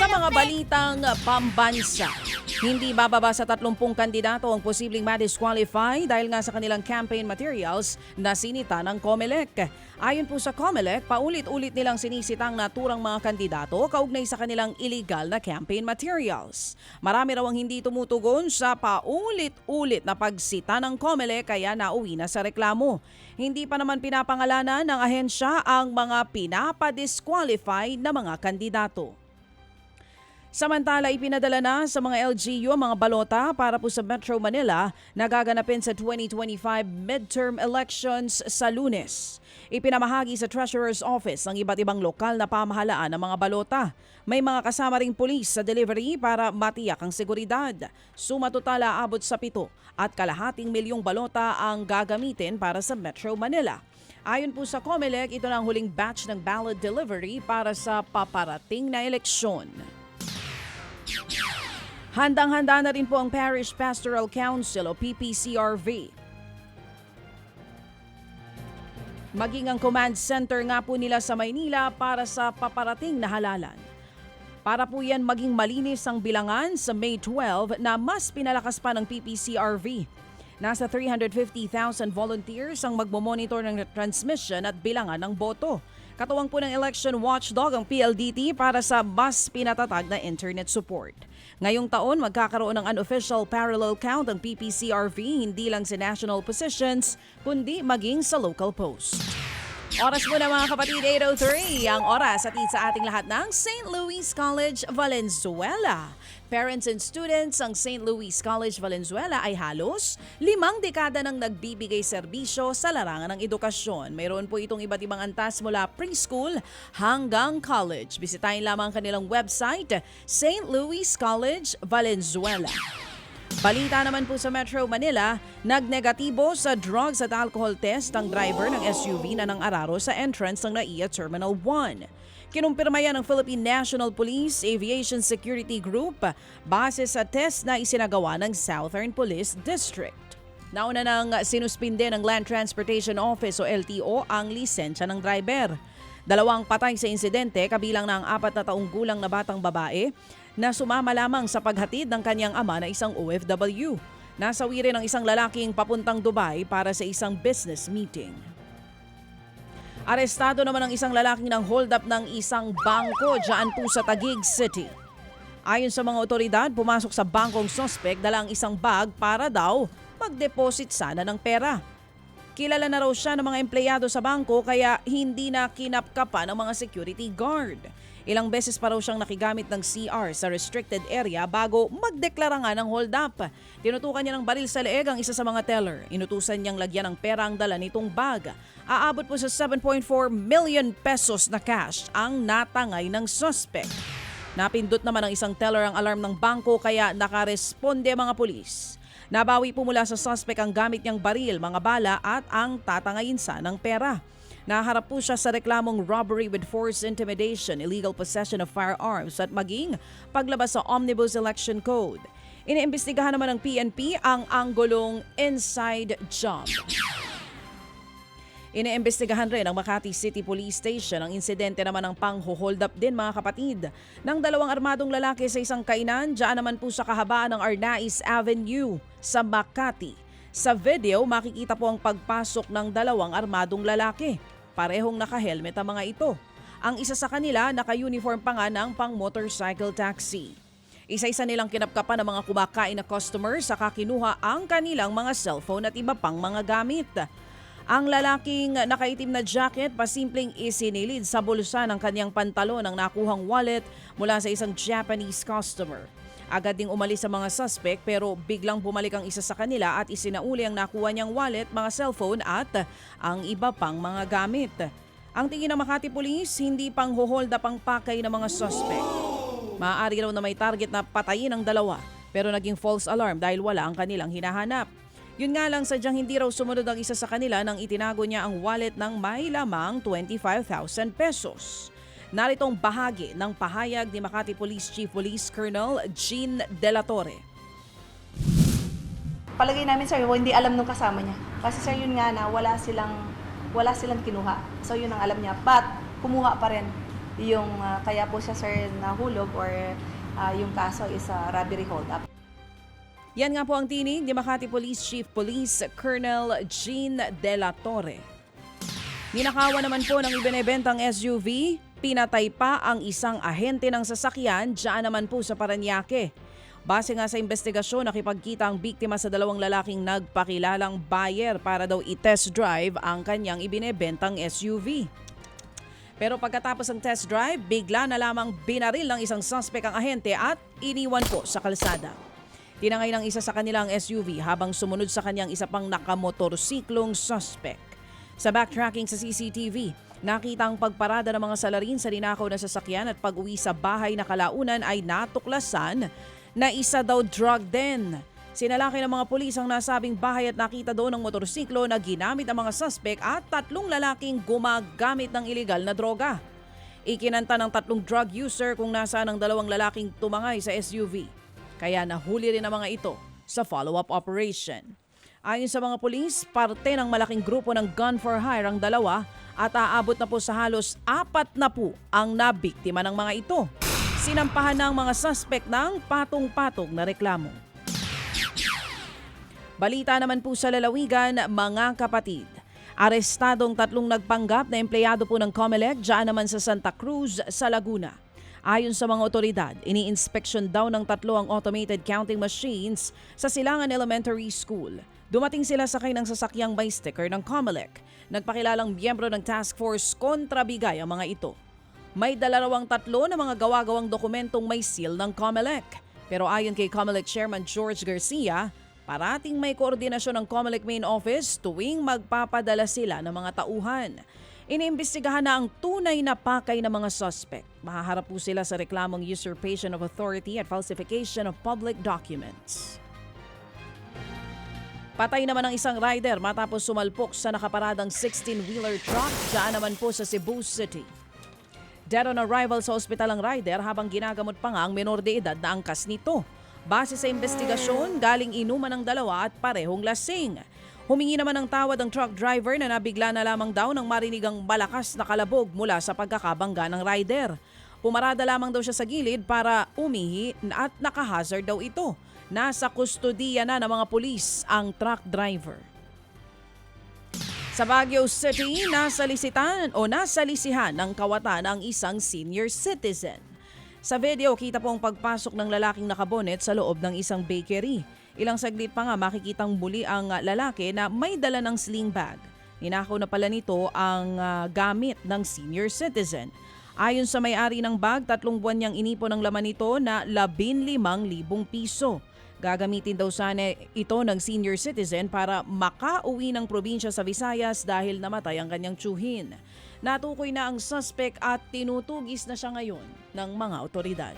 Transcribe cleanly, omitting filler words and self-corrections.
Sa mga balitang pambansa, hindi bababa sa 30 kandidato ang posibleng ma-disqualify dahil nga sa kanilang campaign materials na sinita ng COMELEC. Ayon po sa COMELEC, paulit-ulit nilang sinisitang naturang mga kandidato kaugnay sa kanilang illegal na campaign materials. Marami raw ang hindi tumutugon sa paulit-ulit na pagsita ng COMELEC kaya nauwi na sa reklamo. Hindi pa naman pinapangalanan ng ahensya ang mga pinapa-disqualify na mga kandidato. Samantala, ipinadala na sa mga LGU ang mga balota para po sa Metro Manila na gaganapin sa 2025 midterm elections sa Lunes. Ipinamahagi sa Treasurer's Office ang iba't ibang lokal na pamahalaan ng mga balota. May mga kasama ring pulis sa delivery para matiyak ang seguridad. Suma total aabot sa 7.5 milyong balota ang gagamitin para sa Metro Manila. Ayon po sa COMELEC, ito na ang huling batch ng ballot delivery para sa paparating na eleksyon. Handang-handa na rin po ang Parish Pastoral Council o PPCRV. Maging ang command center nga po nila sa Maynila para sa paparating na halalan. Para po yan maging malinis ang bilangan sa May 12 na mas pinalakas pa ng PPCRV. Nasa 350,000 volunteers ang magmomonitor ng transmission at bilangan ng boto. Katuwang po ng election watchdog ang PLDT para sa mas pinatatag na internet support. Ngayong taon, magkakaroon ng unofficial parallel count ang PPCRV hindi lang sa national positions, kundi maging sa local post. Oras mo na mga kapatid, 8:03 ang oras at sa ating lahat ng St. Louis College, Valenzuela. Parents and students ang St. Louis College, Valenzuela ay halos 5 dekada nang nagbibigay serbisyo sa larangan ng edukasyon. Mayroon po itong iba't ibang antas mula preschool hanggang college. Bisitahin lamang ang kanilang website, St. Louis College, Valenzuela. Balita naman po sa Metro Manila, nagnegatibo sa drugs at alcohol test ang driver ng SUV na nang-araro sa entrance ng NAIA Terminal 1. Kinumpirma yan ng Philippine National Police Aviation Security Group base sa test na isinagawa ng Southern Police District. Nauna nang sinuspinde ng Land Transportation Office o LTO ang lisensya ng driver. 2 patay sa insidente kabilang na ang 4 na taong gulang na batang babae na sumama lamang sa paghatid ng kanyang ama na isang OFW. Nasawi rin ang isang lalaking papuntang Dubai para sa isang business meeting. Arestado naman ang isang lalaking ng hold up ng isang bangko dyan po sa Taguig City. Ayon sa mga otoridad, pumasok sa bangkong suspect dala ang isang bag para daw mag-deposit sana ng pera. Kilala na raw siya ng mga empleyado sa bangko kaya hindi na kinapkapan ng mga security guard. Ilang beses pa raw siyang nakigamit ng CR sa restricted area bago magdeklara nga ng hold up. Tinutukan niya ng baril sa leeg ang isa sa mga teller. Inutusan niyang lagyan ng pera ang dala nitong bag. Aabot po sa 7.4 million pesos na cash ang natangay ng suspect. Napindot naman ng isang teller ang alarm ng bangko kaya nakaresponde mga pulis. Nabawi po mula sa suspect ang gamit niyang baril, mga bala at ang tatangayin sanang pera. Naharap po siya sa reklamong robbery with force intimidation, illegal possession of firearms at maging paglabas sa Omnibus Election Code. Iniimbestigahan naman ng PNP ang anggulong inside job. Iniimbestigahan rin ng Makati City Police Station ang insidente naman ng pang-hold up din mga kapatid ng 2 armadong lalaki sa isang kainan dyan naman po sa kahabaan ng Arnaiz Avenue sa Makati. Sa video, makikita po ang pagpasok ng 2 armadong lalaki. Parehong naka-helmet ang mga ito. Ang isa sa kanila naka-uniform pa nga ng pang-motorcycle taxi. Isa-isa nilang kinapkapan ng mga kumakain na customers saka kinuha ang kanilang mga cellphone at iba pang mga gamit. Ang lalaking nakaitim na jacket pasimpleng isinilid sa bulsa ng kanyang pantalon ang nakuhang wallet mula sa isang Japanese customer. Agad ding umalis sa mga suspect pero biglang bumalik ang isa sa kanila at isinauli ang nakuha niyang wallet, mga cellphone at ang iba pang mga gamit. Ang tingin ng Makati Police, hindi pang hold up ang pakay ng mga suspect. Maaari raw na may target na patayin ang 2 pero naging false alarm dahil wala ang kanilang hinahanap. Yun nga lang, sadyang hindi raw sumunod ang isa sa kanila nang itinago niya ang wallet ng may lamang 25,000 pesos. Naritong bahagi ng pahayag ni Makati Police Chief Police Colonel Jean De La Torre. Palagay namin sir, hindi alam nung kasama niya. Kasi sir, yun nga na wala silang kinuha. So yun ang alam niya. But kumuha pa rin. kaya po siya sir nahulog or yung kaso is robbery hold up. Yan nga po ang tinig ni Makati Police Chief Police Colonel Jean De La Torre. Ninakawan naman po ng ibinebentang SUV, pinatay pa ang isang ahente ng sasakyan dyan naman po sa Parañaque. Base nga sa investigasyon, nakipagkita ang biktima sa dalawang lalaking nagpakilalang buyer para daw i-test drive ang kanyang ibinebentang SUV. Pero pagkatapos ng test drive, bigla na lamang binaril ng isang suspect ang ahente at iniwan po sa kalsada. Tinangay ng isa sa kanilang SUV habang sumunod sa kanyang isa pang nakamotorsiklong suspect. Sa backtracking sa CCTV, nakita ang pagparada ng mga salarin sa ninakaw na sasakyan at pag-uwi sa bahay na kalaunan ay natuklasan na isa daw drug den. Sinalaki ng mga pulis ang nasabing bahay at nakita doon ng motorsiklo na ginamit ng mga suspect at 3 lalaking gumagamit ng iligal na droga. Ikinanta ng 3 drug user kung nasaan ang 2 lalaking tumangay sa SUV. Kaya nahuli rin ang mga ito sa follow-up operation. Ayon sa mga pulis, parte ng malaking grupo ng gun for hire ang dalawa at aabot na po sa halos 40 ang nabiktima ng mga ito. Sinampahan ng mga suspect ng patong-patong na reklamo. Balita naman po sa lalawigan, mga kapatid. Arestadong 3 nagpanggap na empleyado po ng COMELEC dyan naman sa Santa Cruz sa Laguna. Ayon sa mga otoridad, ini-inspection daw ng 3 ang automated counting machines sa Silangan Elementary School. Dumating sila sakay ng sasakyang may sticker ng COMELEC. Nagpakilalang miyembro ng task force kontra bigay ang mga ito. May 2-3 na mga gawa-gawang dokumentong may seal ng COMELEC. Pero ayon kay COMELEC Chairman George Garcia, parating may koordinasyon ng COMELEC Main Office tuwing magpapadala sila ng mga tauhan. Iniimbestigahan na ang tunay na pakay ng mga suspect. Mahaharap po sila sa reklamong usurpation of authority at falsification of public documents. Patay naman ang isang rider matapos sumalpok sa nakaparadang 16-wheeler truck dyan naman po sa Cebu City. Dead on arrival sa ospital ang rider habang ginagamot pa nga ang menor de edad na angkas nito. Base sa investigasyon, galing inuman ng dalawa at parehong lasing. Humingi naman ng tawad ang truck driver na nabigla na lamang daw nang marinig ang malakas na kalabog mula sa pagkakabangga ng rider. Pumarada lamang daw siya sa gilid para umihi at nakahazard daw ito. Nasa kustodiya na ng mga pulis ang truck driver. Sa Baguio City, nasalisihan ng kawatan ang isang senior citizen. Sa video, kita po ang pagpasok ng lalaking nakabonet sa loob ng isang bakery. Ilang saglit pa nga makikitang muli ang lalaki na may dala ng sling bag. Ninakaw na pala nito ang gamit ng senior citizen. Ayon sa may-ari ng bag, 3 buwan niyang inipon ang laman nito na 15,000 piso. Gagamitin daw sana ito ng senior citizen para makauwi ng probinsya sa Visayas dahil namatay ang kanyang tiyuhin. Natukoy na ang suspect at tinutugis na siya ngayon ng mga otoridad.